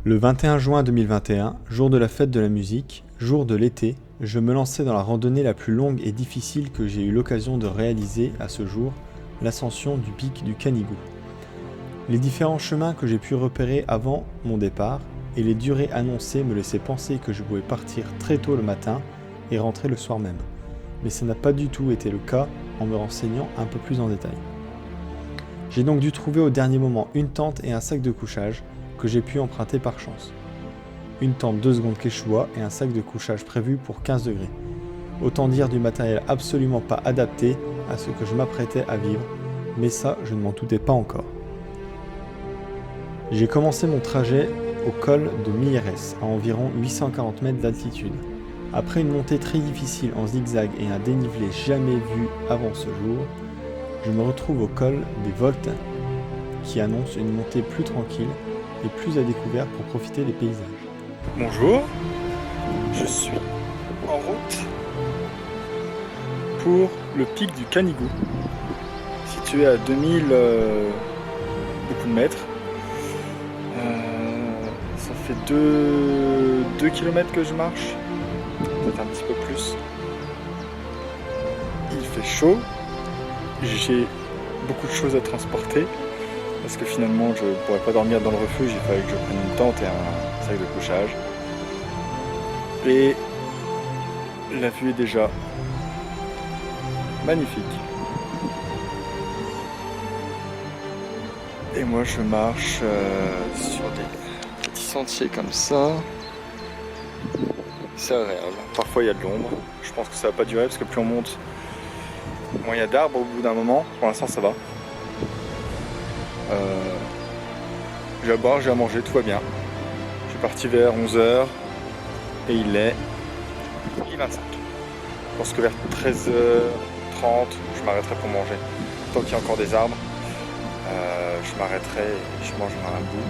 Le 21 juin 2021, jour de la fête de la musique, jour de l'été, je me lançais dans la randonnée la plus longue et difficile que j'ai eu l'occasion de réaliser à ce jour, l'ascension du pic du Canigou. Les différents chemins que j'ai pu repérer avant mon départ et les durées annoncées me laissaient penser que je pouvais partir très tôt le matin et rentrer le soir même. Mais ça n'a pas du tout été le cas en me renseignant un peu plus en détail. J'ai donc dû trouver au dernier moment une tente et un sac de couchage que j'ai pu emprunter par chance. Une tente 2 secondes Quechua et un sac de couchage prévu pour 15 degrés. Autant dire du matériel absolument pas adapté à ce que je m'apprêtais à vivre, mais ça, je ne m'en doutais pas encore. J'ai commencé mon trajet au col de Mieres, à environ 840 mètres d'altitude. Après une montée très difficile en zigzag et un dénivelé jamais vu avant ce jour, je me retrouve au col des Voltes, qui annonce une montée plus tranquille et plus à découvert pour profiter des paysages. Bonjour, je suis en route pour le pic du Canigou, situé à 2000 beaucoup de mètres. Ça fait 2 km que je marche, peut-être un petit peu plus. Il fait chaud, j'ai beaucoup de choses à transporter parce que finalement je ne pourrais pas dormir dans le refuge, il fallait que je prenne une tente et un sac de couchage. Et la vue est déjà magnifique. Et moi je marche sur des petits sentiers comme ça. C'est agréable. Parfois il y a de l'ombre. Je pense que ça va pas durer parce que plus on monte, moins il y a d'arbres au bout d'un moment. Pour l'instant ça va. J'ai à boire, j'ai à manger, tout va bien. Je suis parti vers 11h et il est 25. Je pense que vers 13h30 je m'arrêterai pour manger. Tant qu'il y a encore des arbres, je m'arrêterai et je mangerai un bout.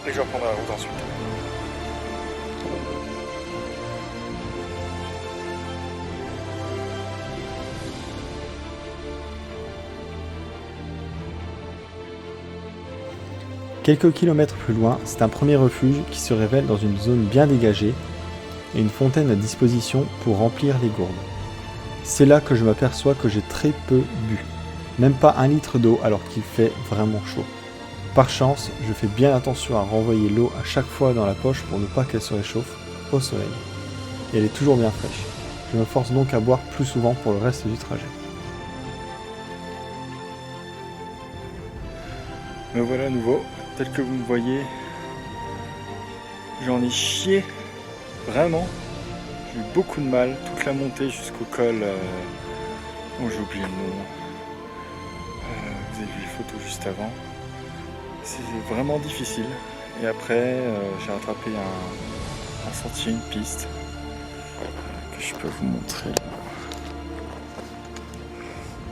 Et je reprendrai la route ensuite. Quelques kilomètres plus loin, c'est un premier refuge qui se révèle dans une zone bien dégagée et une fontaine à disposition pour remplir les gourdes. C'est là que je m'aperçois que j'ai très peu bu, même pas 1 litre d'eau alors qu'il fait vraiment chaud. Par chance, je fais bien attention à renvoyer l'eau à chaque fois dans la poche pour ne pas qu'elle se réchauffe au soleil. Et elle est toujours bien fraîche. Je me force donc à boire plus souvent pour le reste du trajet. Me voilà à nouveau, tel que vous me voyez. J'en ai chié, vraiment. J'ai eu beaucoup de mal, toute la montée jusqu'au col. Oh, j'ai oublié le nom. Vous avez vu les photos juste avant. C'est vraiment difficile. Et après, j'ai rattrapé un sentier, une piste que je peux vous montrer.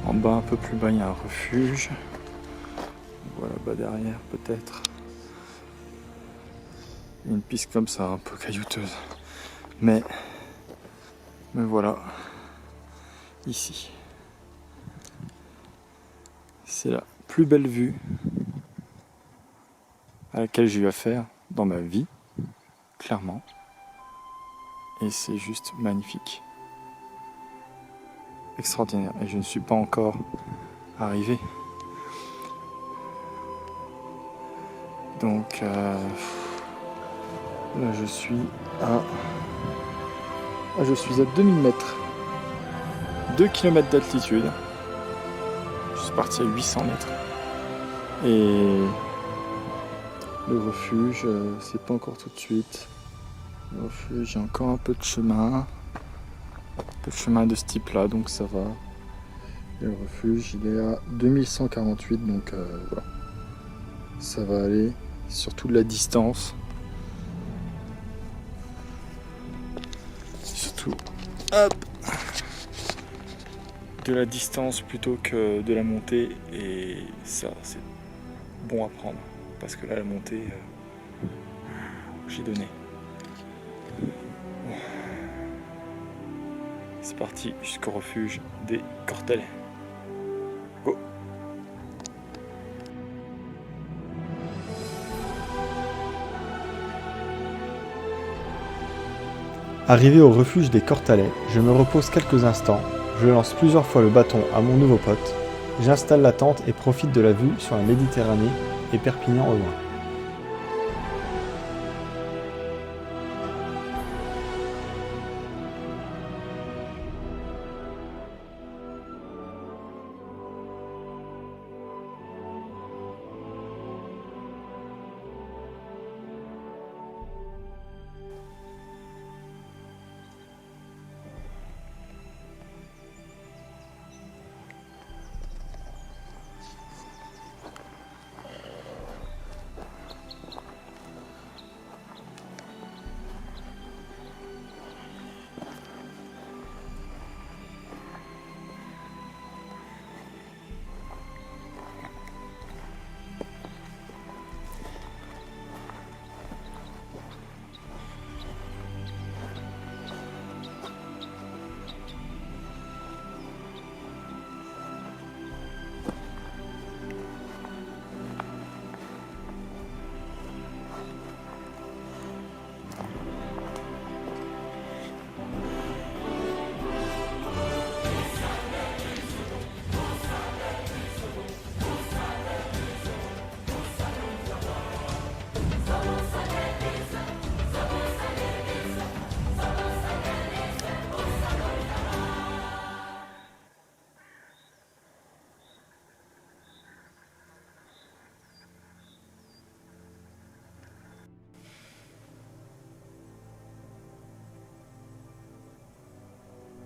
En bas, un peu plus bas, il y a un refuge. Voilà, bas derrière peut-être. Une piste comme ça, un peu caillouteuse. Mais voilà, ici. C'est la plus belle vue à laquelle j'ai eu affaire dans ma vie, clairement. Et c'est juste magnifique. Extraordinaire. Et je ne suis pas encore arrivé. Donc là je suis à 2000 mètres. 2 km d'altitude. Je suis parti à 800 mètres. Et le refuge, c'est pas encore tout de suite. Le refuge, il y a encore un peu de chemin. Un peu de chemin de ce type-là, donc ça va. Et le refuge, il est à 2148, donc voilà. Ça va aller. Surtout de la distance. Surtout, hop, de la distance plutôt que de la montée. Et ça, c'est bon à prendre. Parce que là, la montée, j'ai donné. Bon. C'est parti jusqu'au refuge des Cortels. Go! Arrivé au refuge des Cortalais, je me repose quelques instants, je lance plusieurs fois le bâton à mon nouveau pote, j'installe la tente et profite de la vue sur la Méditerranée et Perpignan au loin.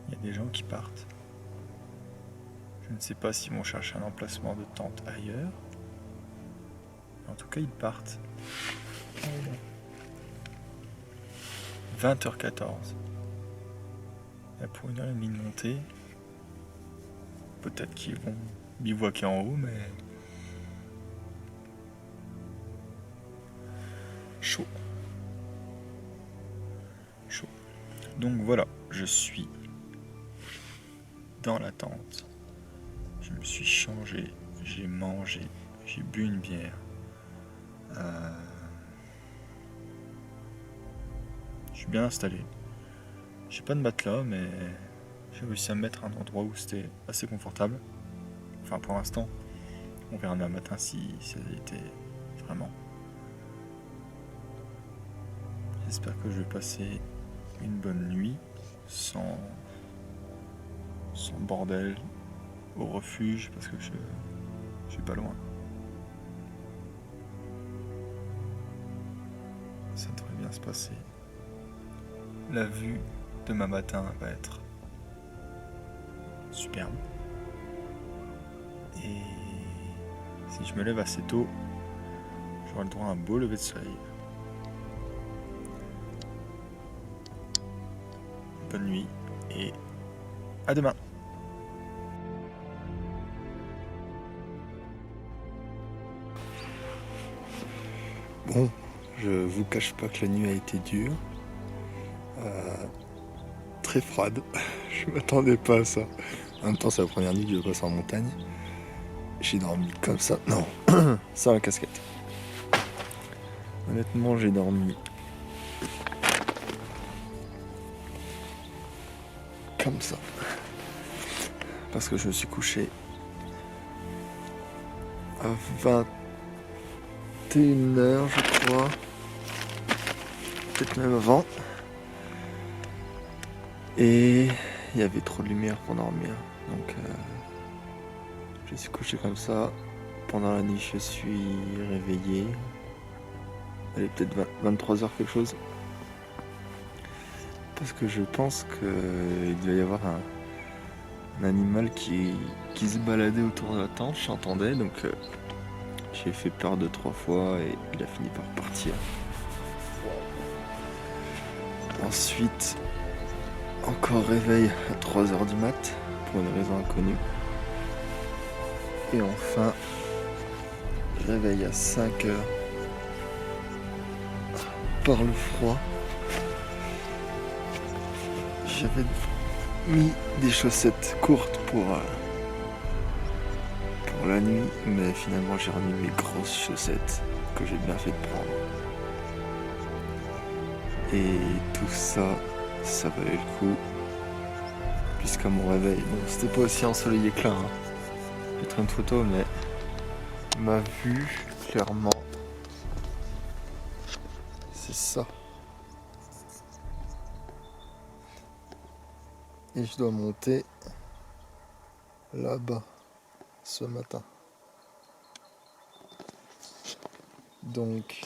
Il y a des gens qui partent. Je ne sais pas s'ils vont chercher un emplacement de tente ailleurs. En tout cas, ils partent. 20h14. Et pour une heure et demie de montée, peut-être qu'ils vont bivouaquer en haut, mais chaud. Chaud. Donc voilà, je suis dans la tente. Je me suis changé, j'ai mangé, j'ai bu une bière. Je suis bien installé. J'ai pas de matelas, mais j'ai réussi à me mettre à un endroit où c'était assez confortable. Enfin, pour l'instant. On verra demain matin si ça a été vraiment. J'espère que je vais passer une bonne nuit sans bordel au refuge parce que je suis pas loin. Ça devrait bien se passer. La vue demain matin va être superbe. Et si je me lève assez tôt, j'aurai le droit à un beau lever de soleil. Bonne nuit et à demain. Bon, je vous cache pas que la nuit a été dure. Très froide. Je m'attendais pas à ça. En même temps, c'est la première nuit que je passe en montagne. J'ai dormi comme ça. Non, sans la casquette. Honnêtement, j'ai dormi comme ça. Parce que je me suis couché à 21h, je crois. Peut-être même avant. Et il y avait trop de lumière pour dormir. Donc je me suis couché comme ça. Pendant la nuit, je suis réveillé. Elle est peut-être 23h quelque chose. Parce que je pense qu'il devait y avoir un animal qui se baladait autour de la tente, j'entendais, donc j'ai fait peur 2-3 fois et il a fini par partir. Ensuite, encore réveil à 3h du mat pour une raison inconnue. Et enfin, réveil à 5h par le froid. J'avais mis des chaussettes courtes pour la nuit, mais finalement j'ai remis mes grosses chaussettes que j'ai bien fait de prendre. Et tout ça ça valait le coup. Puisqu'à mon réveil, bon, c'était pas aussi ensoleillé que là. Hein. Je vais te une photo, mais ma vue, clairement, c'est ça. Et je dois monter là-bas ce matin. Donc,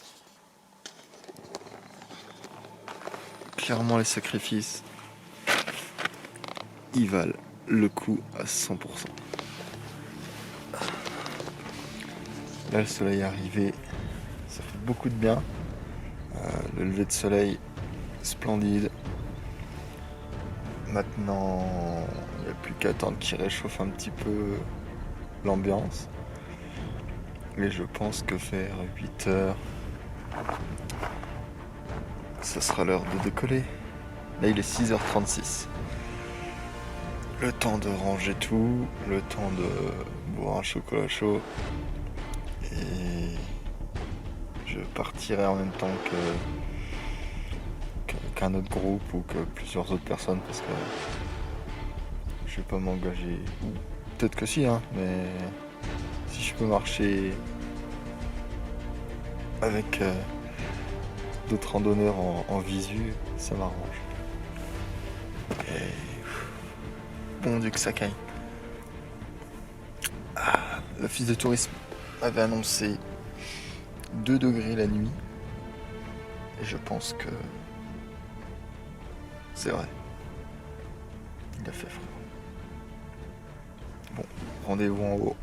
clairement les sacrifices, ils valent le coup à 100%. Là, le soleil est arrivé, ça fait beaucoup de bien. Le lever de soleil, splendide. Maintenant, il n'y a plus qu'à attendre qu'il réchauffe un petit peu l'ambiance. Et je pense que vers 8h, ça sera l'heure de décoller. Là, il est 6h36. Le temps de ranger tout, le temps de boire un chocolat chaud. Et je partirai en même temps qu'un autre groupe ou que plusieurs autres personnes parce que je vais pas m'engager. Peut-être que si, hein, mais si je peux marcher avec d'autres randonneurs en visu, ça m'arrange. Et bon Dieu que ça caille. L'office de tourisme avait annoncé 2 degrés la nuit. Et je pense que c'est vrai. Il a fait froid. Bon, rendez-vous en haut.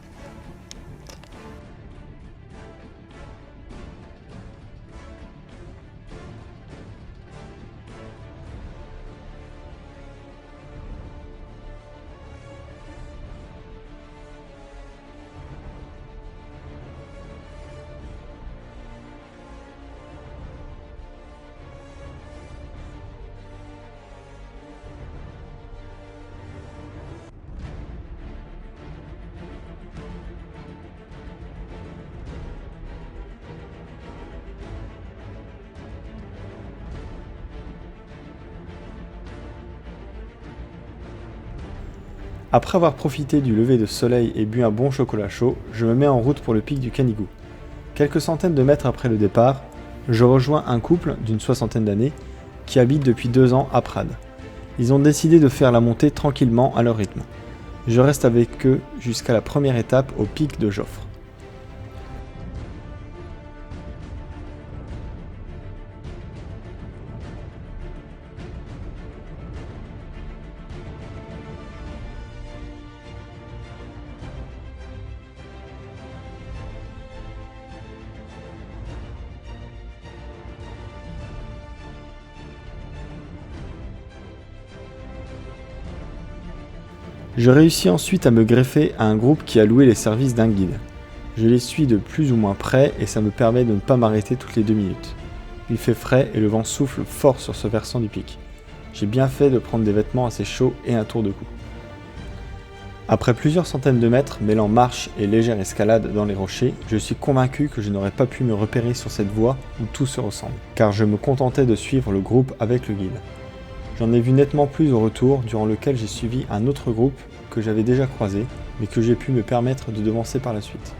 Après avoir profité du lever de soleil et bu un bon chocolat chaud, je me mets en route pour le pic du Canigou. Quelques centaines de mètres après le départ, je rejoins un couple d'une 60aine d'années qui habite depuis 2 ans à Prades. Ils ont décidé de faire la montée tranquillement à leur rythme. Je reste avec eux jusqu'à la première étape au pic de Joffre. Je réussis ensuite à me greffer à un groupe qui a loué les services d'un guide. Je les suis de plus ou moins près et ça me permet de ne pas m'arrêter toutes les 2 minutes. Il fait frais et le vent souffle fort sur ce versant du pic. J'ai bien fait de prendre des vêtements assez chauds et un tour de cou. Après plusieurs centaines de mètres mêlant marche et légère escalade dans les rochers, je suis convaincu que je n'aurais pas pu me repérer sur cette voie où tout se ressemble, car je me contentais de suivre le groupe avec le guide. J'en ai vu nettement plus au retour, durant lequel j'ai suivi un autre groupe que j'avais déjà croisé, mais que j'ai pu me permettre de devancer par la suite.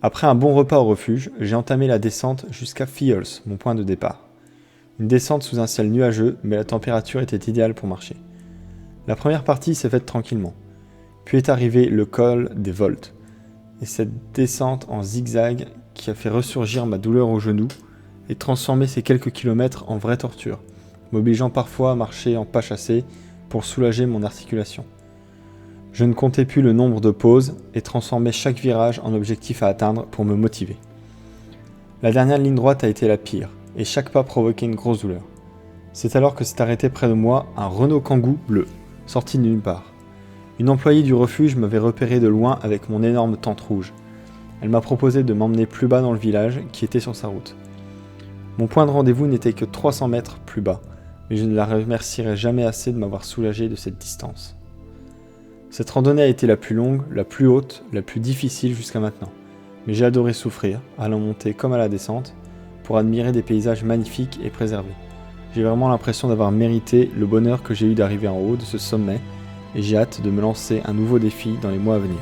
Après un bon repas au refuge, j'ai entamé la descente jusqu'à Fiols, mon point de départ. Une descente sous un ciel nuageux, mais la température était idéale pour marcher. La première partie s'est faite tranquillement. Puis est arrivé le col des Voltes, et cette descente en zigzag qui a fait ressurgir ma douleur au genou et transformé ces quelques kilomètres en vraie torture, m'obligeant parfois à marcher en pas chassé pour soulager mon articulation. Je ne comptais plus le nombre de pauses et transformais chaque virage en objectif à atteindre pour me motiver. La dernière ligne droite a été la pire, et chaque pas provoquait une grosse douleur. C'est alors que s'est arrêté près de moi un Renault Kangoo bleu, sorti de nulle part. Une employée du refuge m'avait repéré de loin avec mon énorme tente rouge. Elle m'a proposé de m'emmener plus bas dans le village qui était sur sa route. Mon point de rendez-vous n'était que 300 mètres plus bas, mais je ne la remercierai jamais assez de m'avoir soulagé de cette distance. Cette randonnée a été la plus longue, la plus haute, la plus difficile jusqu'à maintenant, mais j'ai adoré souffrir, à la montée comme à la descente, pour admirer des paysages magnifiques et préservés. J'ai vraiment l'impression d'avoir mérité le bonheur que j'ai eu d'arriver en haut de ce sommet, et j'ai hâte de me lancer un nouveau défi dans les mois à venir.